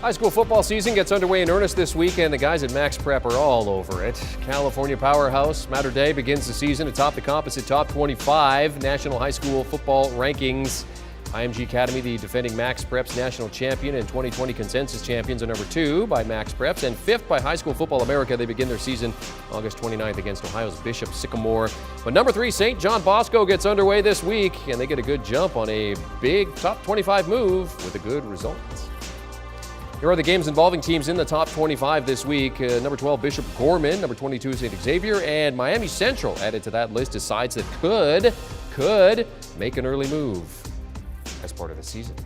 High school football season gets underway in earnest this weekend. The guys at MaxPrep are all over it. California powerhouse Mater Dei begins the season atop the composite top 25 national high school football rankings. IMG Academy, the defending MaxPreps national champion and 2020 consensus champions, are number 2 by MaxPreps and 5th by High School Football America. They begin their season August 29th against Ohio's Bishop Sycamore. But number 3, St. John Bosco, gets underway this week, and they get a good jump on a big top 25 move with a good result. Here are the games involving teams in the top 25 this week. Number 12, Bishop Gorman. Number 22, St. Xavier. And Miami Central added to that list as sides that could make an early move as part of the season.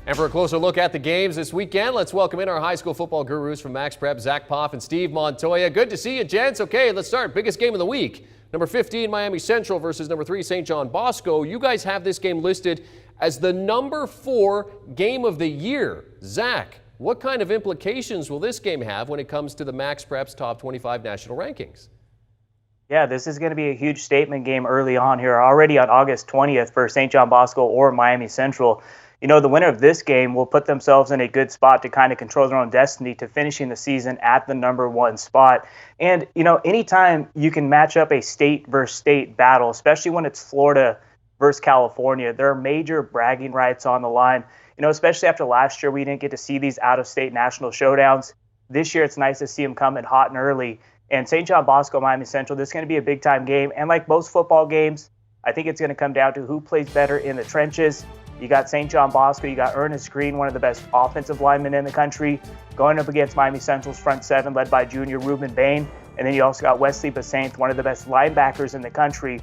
And for a closer look at the games this weekend, let's welcome in our high school football gurus from MaxPreps, Zack Poff and Steve Montoya. Good to see you, gents. Okay, let's start. Biggest game of the week. Number 15, Miami Central versus number 3, St. John Bosco. You guys have this game listed as the number 4 game of the year. Zack, what kind of implications will this game have when it comes to the MaxPreps top 25 national rankings? Yeah, this is going to be a huge statement game early on here, already on August 20th for St. John Bosco or Miami Central. You know, the winner of this game will put themselves in a good spot to kind of control their own destiny to finishing the season at the number 1 spot. And, you know, anytime you can match up a state versus state battle, especially when it's Florida versus California, there are major bragging rights on the line. You know, especially after last year, we didn't get to see these out-of-state national showdowns. This year, it's nice to see them coming hot and early. And St. John Bosco, Miami Central, this is going to be a big-time game. And like most football games, I think it's going to come down to who plays better in the trenches. You got St. John Bosco, you got Ernest Green, one of the best offensive linemen in the country, going up against Miami Central's front 7, led by junior Ruben Bain. And then you also got Wesley Basaint, one of the best linebackers in the country.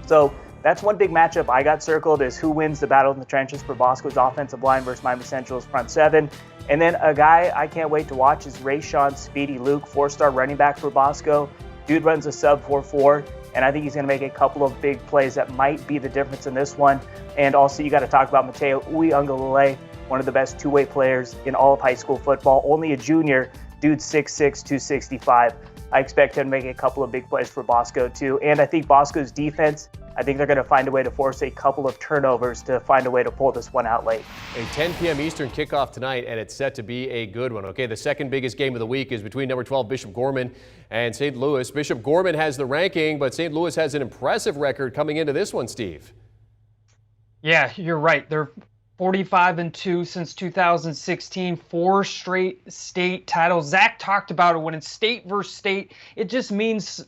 So that's one big matchup I got circled, is who wins the battle in the trenches for Bosco's offensive line versus Miami Central's front 7. And then a guy I can't wait to watch is Rayshawn Speedy Luke, 4-star running back for Bosco. Dude runs a sub 4.4, and I think he's going to make a couple of big plays that might be the difference in this one. And also you got to talk about Mateo Uiagalelei, one of the best two-way players in all of high school football. Only a junior, dude 6'6", 265. I expect him to make a couple of big plays for Bosco too. And I think Bosco's defense, I think they're going to find a way to force a couple of turnovers to find a way to pull this one out late. A 10 p.m. Eastern kickoff tonight, and it's set to be a good one. Okay, the second biggest game of the week is between number 12 Bishop Gorman and St. Louis. Bishop Gorman has the ranking, but St. Louis has an impressive record coming into this one, Steve. Yeah, you're right. They're 45-2 since 2016, 4 straight state titles. Zack talked about it. When it's state versus state, it just means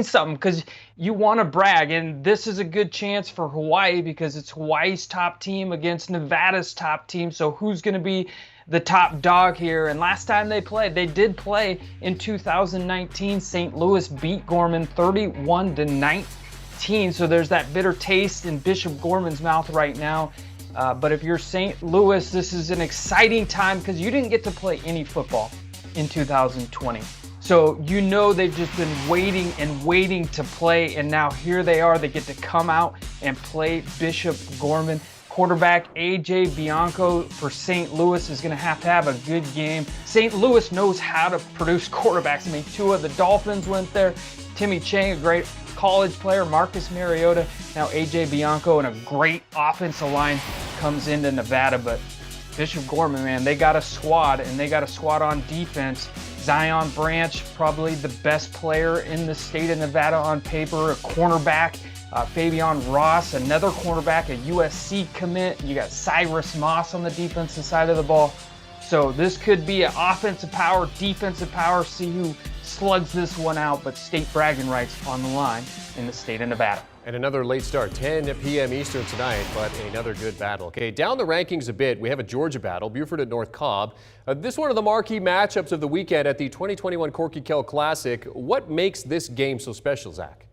something, because you want to brag. And this is a good chance for Hawaii, because it's Hawaii's top team against Nevada's top team. So who's going to be the top dog here? And last time they did play in 2019. St. Louis beat Gorman 31-19. So there's that bitter taste in Bishop Gorman's mouth right now. But if you're St. Louis, this is an exciting time, because you didn't get to play any football in 2020. So you know they've just been waiting and waiting to play, and now here they are. They get to come out and play Bishop Gorman. Quarterback A.J. Bianco for St. Louis is going to have a good game. St. Louis knows how to produce quarterbacks. I mean, 2 of the Dolphins went there. Timmy Chang, a great college player. Marcus Mariota. Now A.J. Bianco, and a great offensive line comes into Nevada. But Bishop Gorman, man, they got a squad, and they got a squad on defense. Zion Branch, probably the best player in the state of Nevada on paper. A cornerback, Fabian Ross, another cornerback, a USC commit. You got Cyrus Moss on the defensive side of the ball. So this could be an offensive power, defensive power. See who slugs this one out, but state bragging rights on the line in the state of Nevada. And another late start, 10 p.m. Eastern tonight, but another good battle. Okay, down the rankings a bit, we have a Georgia battle, Buford at North Cobb. This one of the marquee matchups of the weekend at the 2021 Corky Kell Classic. What makes this game so special, Zack?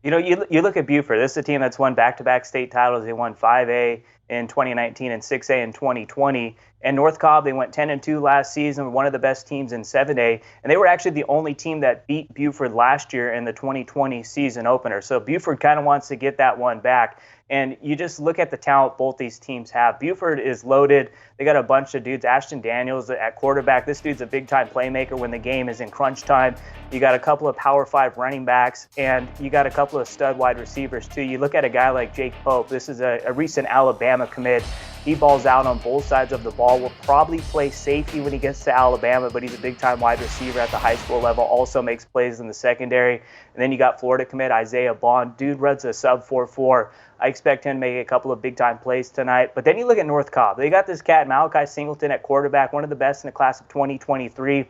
You know, you look at Buford. This is a team that's won back-to-back state titles. They won 5A in 2019 and 6A in 2020. And North Cobb, they went 10-2 last season, one of the best teams in 7A. And they were actually the only team that beat Buford last year in the 2020 season opener. So Buford kind of wants to get that one back. And you just look at the talent both these teams have. Buford is loaded. They got a bunch of dudes. Ashton Daniels at quarterback. This dude's a big-time playmaker when the game is in crunch time. You got a couple of Power 5 running backs, and you got a couple of stud wide receivers, too. You look at a guy like Jake Pope. This is a recent Alabama commit. He balls out on both sides of the ball. Will probably play safety when he gets to Alabama, but he's a big-time wide receiver at the high school level. Also makes plays in the secondary. And then you got Florida commit Isaiah Bond. Dude runs a sub 4.4. I expect him to make a couple of big-time plays tonight. But then you look at North Cobb. They got this cat, Malachi Singleton, at quarterback, one of the best in the class of 2023.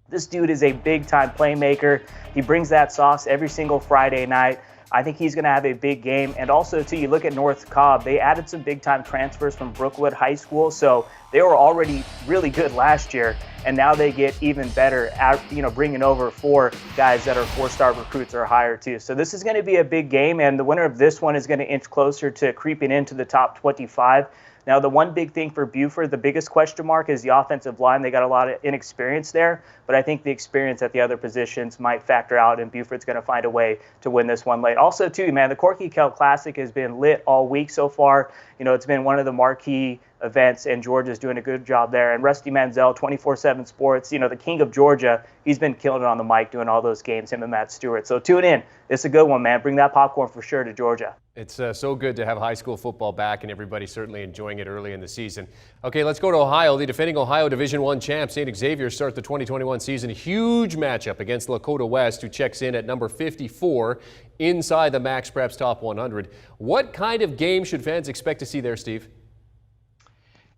This dude is a big-time playmaker. He brings that sauce every single Friday night. I think he's going to have a big game. And also, too, you look at North Cobb. They added some big-time transfers from Brookwood High School, so they were already really good last year, and now they get even better at, bringing over 4 guys that are 4-star recruits or higher, too. So this is going to be a big game, and the winner of this one is going to inch closer to creeping into the top 25. Now, the one big thing for Buford, the biggest question mark is the offensive line. They got a lot of inexperience there, but I think the experience at the other positions might factor out, and Buford's going to find a way to win this one late. Also, too, man, the Corky Kell Classic has been lit all week so far. It's been one of the marquee events, and Georgia's doing a good job there. And Rusty Manziel, 24/7 Sports, the king of Georgia, he's been killing it on the mic doing all those games, him and Matt Stewart. So tune in. It's a good one, man. Bring that popcorn for sure to Georgia. It's so good to have high school football back, and everybody certainly enjoying it early in the season. Okay, let's go to Ohio. The defending Ohio Division I champ, St. Xavier, start the 2021 season. Huge matchup against Lakota West, who checks in at number 54 inside the MaxPreps Top 100. What kind of game should fans expect to see there, Steve?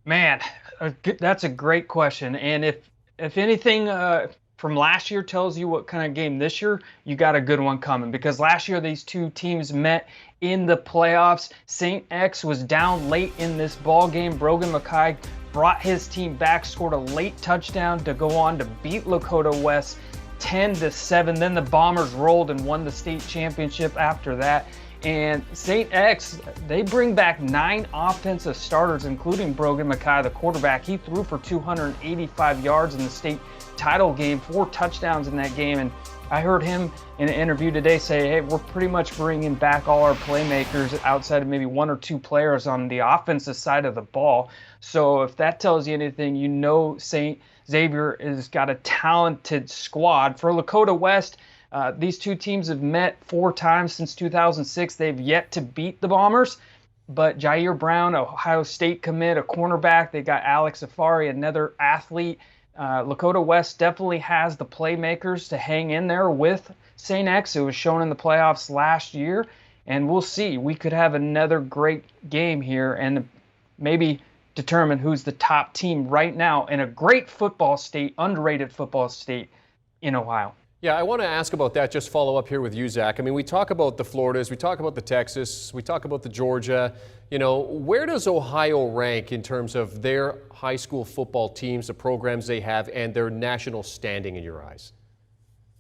Man, that's a great question. And if anything from last year tells you what kind of game this year, you got a good one coming. Because last year these two teams met in the playoffs. St. X was down late in this ball game. Brogan Mackay brought his team back, scored a late touchdown to go on to beat Lakota West 10-7. Then the Bombers rolled and won the state championship after that. And St. X, they bring back 9 offensive starters, including Brogan Mackay, the quarterback. He threw for 285 yards in the state title game, 4 touchdowns in that game. And I heard him in an interview today say, hey, we're pretty much bringing back all our playmakers outside of maybe 1 or 2 players on the offensive side of the ball. So if that tells you anything, St. Xavier has got a talented squad. For Lakota West, these two teams have met 4 times since 2006. They've yet to beat the Bombers. But Jair Brown, Ohio State commit, a cornerback. They got Alex Afari, another athlete. Lakota West definitely has the playmakers to hang in there with St. X. It was shown in the playoffs last year. And we'll see. We could have another great game here and maybe determine who's the top team right now in a great football state, underrated football state in Ohio. Yeah, I want to ask about that, just follow up here with you, Zach. I mean, we talk about the Floridas, we talk about the Texas, we talk about the Georgia. Where does Ohio rank in terms of their high school football teams, the programs they have, and their national standing in your eyes?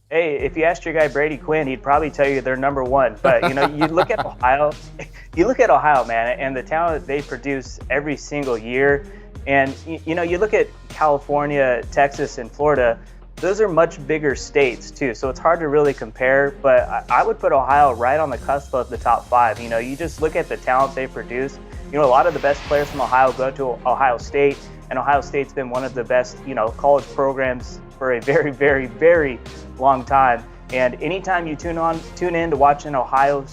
Hey, if you asked your guy Brady Quinn, he'd probably tell you they're number 1. But, you look at Ohio, man, and the talent they produce every single year. And, you look at California, Texas, and Florida, those are much bigger states, too. So it's hard to really compare. But I would put Ohio right on the cusp of the top 5. You just look at the talent they produce. A lot of the best players from Ohio go to Ohio State. And Ohio State's been one of the best, college programs for a very, very, very long time. And anytime you tune in to watch an Ohio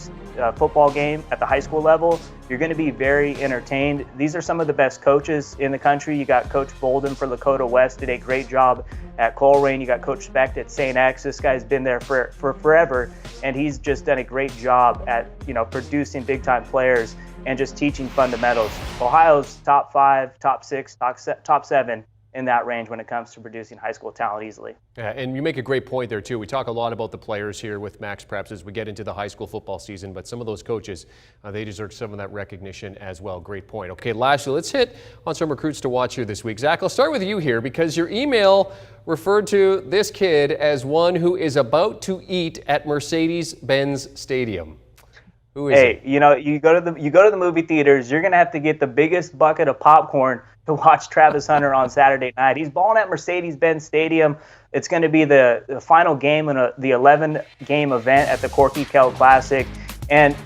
football game at the high school level, you're going to be very entertained. These are some of the best coaches in the country. You got Coach Bolden for Lakota West, did a great job at Colerain. You got Coach Specht at St. X. This guy's been there for forever, and he's just done a great job at producing big-time players and just teaching fundamentals. Ohio's top 5, top 6, top 7 in that range when it comes to producing high school talent easily. Yeah, and you make a great point there, too. We talk a lot about the players here with MaxPreps as we get into the high school football season, but some of those coaches, they deserve some of that recognition as well. Great point. Okay, lastly, let's hit on some recruits to watch here this week. Zach, I'll start with you here because your email referred to this kid as one who is about to eat at Mercedes-Benz Stadium. Who is it? You go to the movie theaters, you're going to have to get the biggest bucket of popcorn to watch Travis Hunter on Saturday night. He's balling at Mercedes-Benz Stadium. It's going to be the final game in the 11-game event at the Corky Kell Classic. And,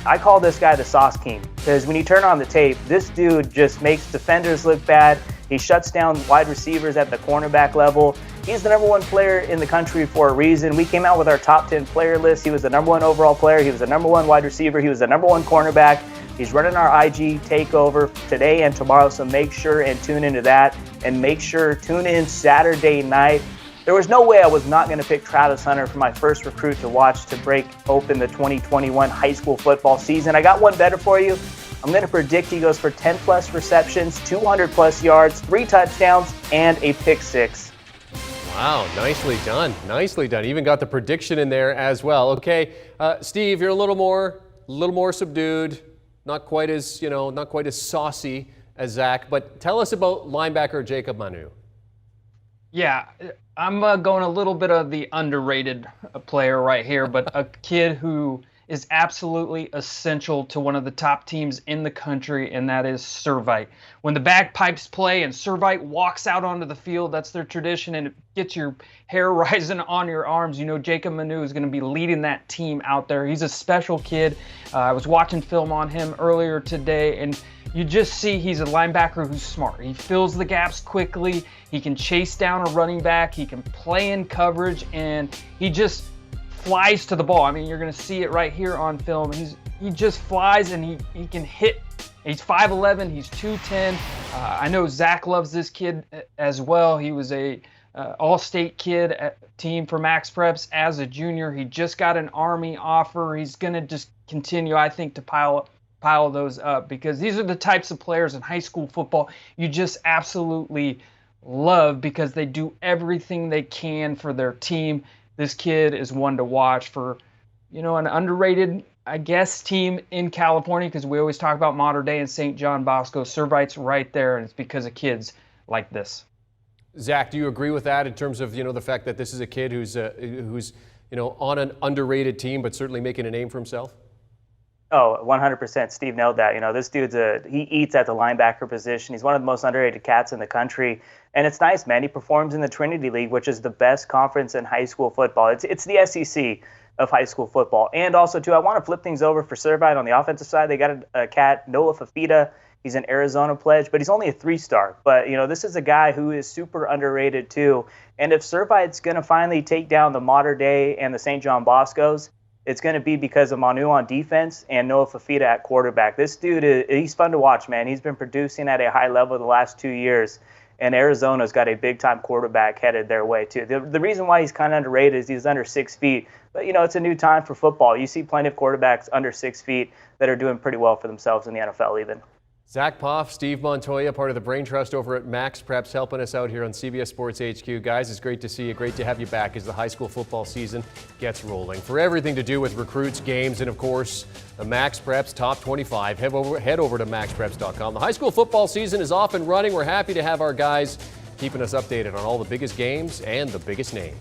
I call this guy the Sauce King because when you turn on the tape, this dude just makes defenders look bad. He shuts down wide receivers at the cornerback level. He's the number 1 player in the country for a reason. We came out with our top 10 player list. He was the number 1 overall player. He was the number 1 wide receiver. He was the number 1 cornerback. He's running our IG takeover today and tomorrow, so make sure and tune into that. And make sure tune in Saturday night. There was no way I was not going to pick Travis Hunter for my first recruit to watch to break open the 2021 high school football season. I got one better for you. I'm going to predict he goes for 10-plus receptions, 200-plus yards, 3 touchdowns, and a pick 6. Wow, nicely done. Nicely done. Even got the prediction in there as well. Okay, Steve, you're a little more subdued, not quite as saucy as Zach. But tell us about linebacker Jacobmanu. Yeah, I'm going a little bit of the underrated player right here, but a kid who is absolutely essential to one of the top teams in the country, and that is Servite. When the bagpipes play and Servite walks out onto the field, that's their tradition, and it gets your hair rising on your arms. You know Jacobmanu is going to be leading that team out there. He's a special kid. I was watching film on him earlier today, and you just see he's a linebacker who's smart. He fills the gaps quickly. He can chase down a running back. He can play in coverage, and he just flies to the ball. I mean, you're going to see it right here on film. He just flies, and he can hit. He's 5'11", he's 210. I know Zach loves this kid as well. He was a all-state kid team for MaxPreps as a junior. He just got an Army offer. He's going to just continue, I think, to pile those up, because these are the types of players in high school football you just absolutely love, because they do everything they can for their team. This kid is one to watch for, an underrated, I guess, team in California, because we always talk about Mater Dei and St. John Bosco. Servite's right there, and it's because of kids like this. Zach, do you agree with that in terms of, the fact that this is a kid who's on an underrated team, but certainly making a name for himself? Oh, 100%. Steve nailed that. This dude's he eats at the linebacker position. He's one of the most underrated cats in the country. And it's nice, man. He performs in the Trinity League, which is the best conference in high school football. It's the SEC of high school football. And also, too, I want to flip things over for Servite on the offensive side. They got a cat, Noah Fifita. He's an Arizona pledge, but he's only a 3-star. But, this is a guy who is super underrated, too. And if Servite's going to finally take down the Mater Dei and the St. John Boscos, it's going to be because of Manu on defense and Noah Fifita at quarterback. This dude, he's fun to watch, man. He's been producing at a high level the last 2 years, and Arizona's got a big-time quarterback headed their way, too. The reason why he's kind of underrated is he's under 6 feet. But, it's a new time for football. You see plenty of quarterbacks under 6 feet that are doing pretty well for themselves in the NFL even. Zack Poff, Steve Montoya, part of the Brain Trust over at MaxPreps, helping us out here on CBS Sports HQ. Guys, it's great to see you. Great to have you back as the high school football season gets rolling. For everything to do with recruits, games, and, of course, the MaxPreps Top 25, head over to MaxPreps.com. The high school football season is off and running. We're happy to have our guys keeping us updated on all the biggest games and the biggest names.